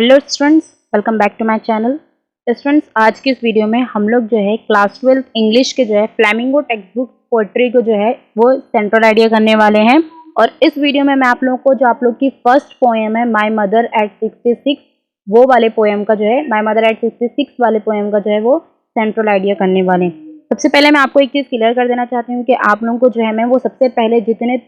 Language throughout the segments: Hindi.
Hello students, welcome back to my channel. Students, आज की इस वीडियो में हम लोग जो है क्लास 12 इंग्लिश के जो है फ्लेमिंगो टेक्स्ट बुक पोएट्री को जो है वो सेंट्रल आइडिया करने वाले हैं। और इस वीडियो में मैं आप लोगों को जो आप लोग की फर्स्ट पोएम है माय मदर एट 66 वो वाले पोएम का जो है माय मदर एट 66 वाले पोएम का जो है वो सेंट्रल आइडिया करने वाले हैं। सबसे पहले मैं आपको एक चीज़ क्लियर कर देना चाहती हूँ कि आप लोगों को जो है मैं वो सबसे पहले जितने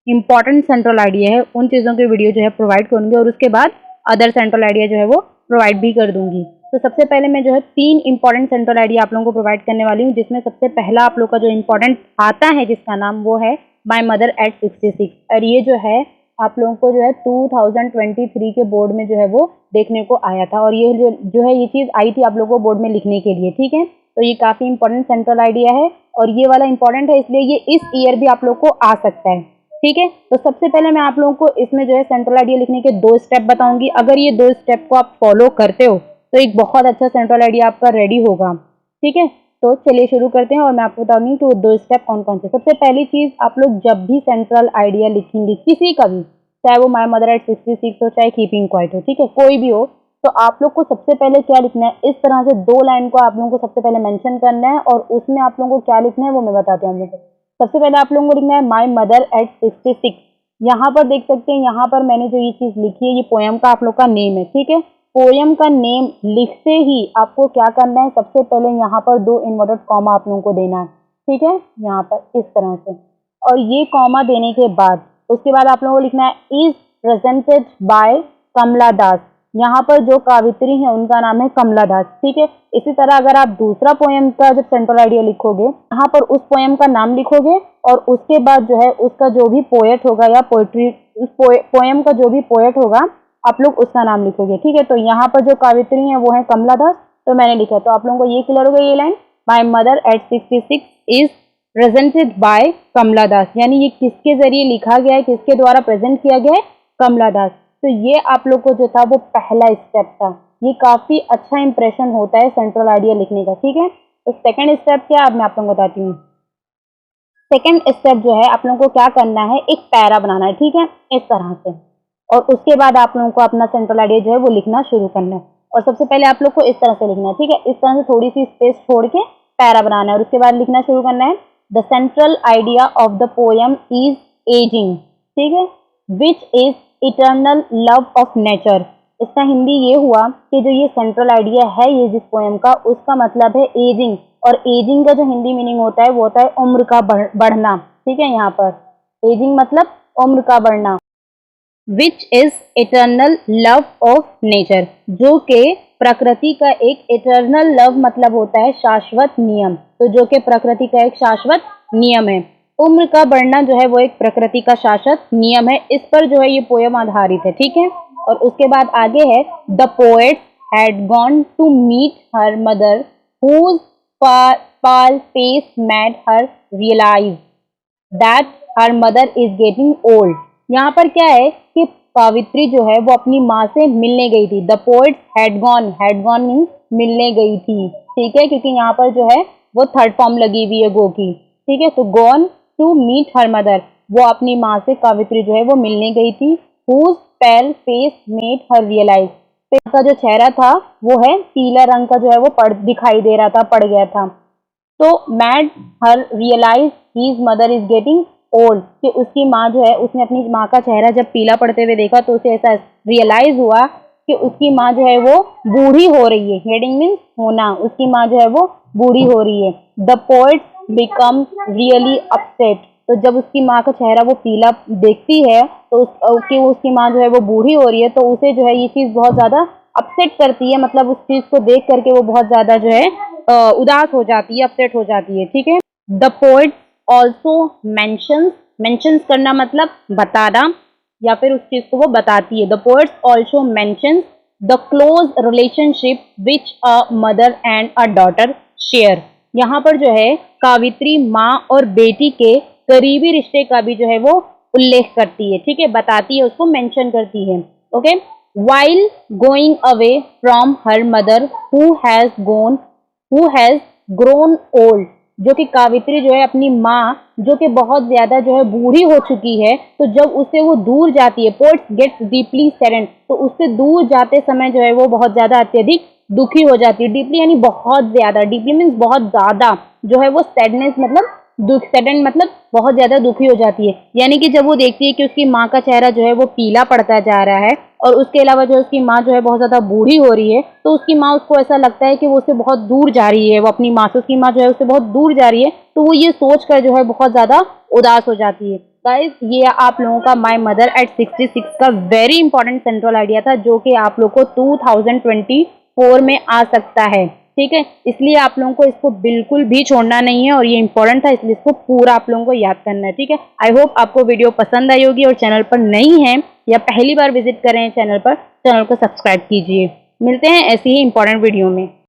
इंपॉर्टेंट सेंट्रल आइडिया है उन चीज़ों की वीडियो जो है प्रोवाइड करूँगी और उसके बाद अदर सेंट्रल आइडिया जो है वो प्रोवाइड भी कर दूंगी। तो सबसे पहले मैं जो है 3 इंपॉर्टेंट सेंट्रल आइडिया आप लोगों को प्रोवाइड करने वाली हूँ, जिसमें सबसे पहला आप लोग का जो इंपॉर्टेंट आता है जिसका नाम वो है माय मदर एट 66। और ये जो है आप लोगों को जो है 2023 के बोर्ड में जो है वो देखने को आया था और ये जो है ये चीज़ आई थी आप लोगों को बोर्ड में लिखने के लिए। ठीक है, तो ये काफ़ी इंपॉर्टेंट सेंट्रल आइडिया है और ये वाला इंपॉर्टेंट है, इसलिए ये इस ईयर भी आप लोग को आ सकता है। ठीक है, तो सबसे पहले मैं आप लोगों को इसमें जो है सेंट्रल आइडिया लिखने के 2 स्टेप बताऊंगी। अगर ये 2 स्टेप को आप फॉलो करते हो तो एक बहुत अच्छा सेंट्रल आइडिया आपका रेडी होगा। ठीक है, तो चलिए शुरू करते हैं और मैं आपको बताऊंगी कि वो 2 स्टेप कौन कौन से। सबसे पहली चीज, आप लोग जब भी सेंट्रल आइडिया लिखेंगे किसी का भी, चाहे वो माय मदर एट 66 हो चाहे कीपिंग क्वाइट हो, ठीक है, कोई भी हो, तो आप लोग को सबसे पहले क्या लिखना है, इस तरह से 2 लाइन को आप लोगों को सबसे पहले मेंशन करना है और उसमें आप लोगों को क्या लिखना है वो मैं बताती हूँ आप लोगों को। सबसे पहले आप लोगों को लिखना है माय मदर एट 66। यहाँ पर देख सकते हैं, यहाँ पर मैंने जो ये चीज लिखी है ये पोयम का आप लोग का नेम है। ठीक है, पोयम का नेम लिखते ही आपको क्या करना है, सबसे पहले यहाँ पर 2 इन्वर्टेड कॉमा आप लोगों को देना है। ठीक है, यहाँ पर इस तरह से, और ये कॉमा देने के बाद उसके बाद आप लोगों को लिखना है इज प्रेजेंटेड बाय कमला दास। यहाँ पर जो कावित्री है उनका नाम है कमला दास। ठीक है, इसी तरह अगर आप दूसरा पोयम का जब सेंट्रल आइडिया लिखोगे, यहाँ पर उस पोयम का नाम लिखोगे और उसके बाद जो है उसका जो भी पोएट होगा या पोएट्री, उस पोयम का जो भी पोएट होगा आप लोग उसका नाम लिखोगे। ठीक है, तो यहाँ पर जो कावित्री है वो है कमला दास, तो मैंने लिखा। तो आप लोगों को ये क्लियर होगा, ये line my mother at 66 is presented by Kamala Das, यानी ये किसके जरिए लिखा गया है, किसके द्वारा प्रेजेंट किया गया है, कमला दास। तो ये आप लोग को जो था वो पहला स्टेप था। ये काफी अच्छा इंप्रेशन होता है सेंट्रल आइडिया लिखने का। ठीक है, तो सेकंड स्टेप क्या, अब मैं आप लोगों को बताती हूँ। सेकंड स्टेप जो है आप लोगों को क्या करना है, एक पैरा बनाना है। ठीक है, इस तरह से, और उसके बाद आप लोगों को अपना सेंट्रल आइडिया जो है वो लिखना शुरू करना है। और सबसे पहले आप लोग को इस तरह से लिखना है। ठीक है, इस तरह से थोड़ी सी स्पेस छोड़ के पैरा बनाना है और उसके बाद लिखना शुरू करना है the central idea of the poem is ageing. ठीक है, which is eternal love of nature. इसका हिंदी ये हुआ कि जो ये सेंट्रल आइडिया है ये जिस पोएम का, उसका मतलब है एजिंग, और एजिंग का जो हिंदी मीनिंग होता है वो होता है उम्र का बढ़ना। ठीक है, यहाँ पर एजिंग मतलब उम्र का बढ़ना। Which is eternal love of nature, जो कि प्रकृति का एक इटर्नल लव मतलब होता है शाश्वत नियम, तो जो कि प्रकृति का एक शाश्वत नियम है। उम्र का बढ़ना जो है वो एक प्रकृति का शाश्वत नियम है, इस पर जो है ये पोयम आधारित है। ठीक है, और उसके बाद आगे है the poet had gone to meet her mother whose pale face made her realize that her mother is getting old। यहाँ पर क्या है कि कावित्री जो है वो अपनी माँ से मिलने गई थी। The poet had gone means मिलने गई थी। ठीक है, क्योंकि यहाँ पर जो है वो थर्ड फॉर्म लगी हुई है गो की। ठीक है, तो gone to meet her mother, वो अपनी माँ से कावित्री जो है वो मिलने गई थी। whose pale face made her realize, का जो चेहरा था वो है पीला रंग का, जो है वो दिखाई दे रहा था, पड़ गया था। तो made her realise his mother is getting old, कि उसकी माँ जो है, उसने अपनी माँ का चेहरा जब पीला पड़ते हुए देखा तो उसे ऐसा रियलाइज हुआ कि उसकी माँ जो है वो बूढ़ी हो रही है। गेटिंग मीन्स होना, उसकी माँ जो है वो बूढ़ी हो रही है। The poet become really upset, तो जब उसकी माँ का चेहरा वो पीला देखती है तो उसकी माँ जो है वो बूढ़ी हो रही है, तो उसे जो है ये चीज़ बहुत ज़्यादा अपसेट करती है, मतलब उस चीज़ को देख करके वो बहुत ज़्यादा जो है उदास हो जाती है, अपसेट हो जाती है। ठीक है, द पोएट ऑल्सो मेंशंस करना मतलब बताना, या फिर उस चीज़ को वो बताती है। The poet also mentions the close relationship which a mother and a daughter share. यहाँ पर जो है कावित्री माँ और बेटी के करीबी रिश्ते का भी जो है वो उल्लेख करती है। ठीक है, बताती है, उसको मेंशन करती है। Okay, while going away from her mother who has grown old, जो कि कावित्री जो है अपनी माँ जो कि बहुत ज्यादा जो है बूढ़ी हो चुकी है, तो जब उससे वो दूर जाती है, पोर्ट्स गेट्स डीपली सैडेंड, तो उससे दूर जाते समय जो है वो बहुत ज्यादा अत्यधिक दुखी हो जाती है। डीपली यानी बहुत ज्यादा, डीपली मीन्स बहुत ज्यादा, जो है वो सैडनेस मतलब दुख, सडन मतलब बहुत ज्यादा दुखी हो जाती है। यानी कि जब वो देखती है कि उसकी माँ का चेहरा जो है वो पीला पड़ता जा रहा है और उसके अलावा जो उसकी माँ जो है बहुत ज्यादा बूढ़ी हो रही है, तो उसकी माँ, उसको ऐसा लगता है कि वो उससे बहुत दूर जा रही है, वो अपनी माँ से, उसकी माँ जो है उससे बहुत दूर जा रही है, तो वो ये सोच कर जो है बहुत ज्यादा उदास हो जाती है। गाइस, ये आप लोगों का माय मदर एट 66 का वेरी इंपॉर्टेंट सेंट्रल आइडिया था, जो कि आप लोग को 2024 में आ सकता है। ठीक है, इसलिए आप लोगों को इसको बिल्कुल भी छोड़ना नहीं है और ये इंपॉर्टेंट था, इसलिए इसको पूरा आप लोगों को याद करना है। ठीक है, आई होप आपको वीडियो पसंद आई होगी, और चैनल पर नई है या पहली बार विजिट कर रहे हैं चैनल पर, चैनल को सब्सक्राइब कीजिए। मिलते हैं ऐसी ही इंपॉर्टेंट वीडियो में।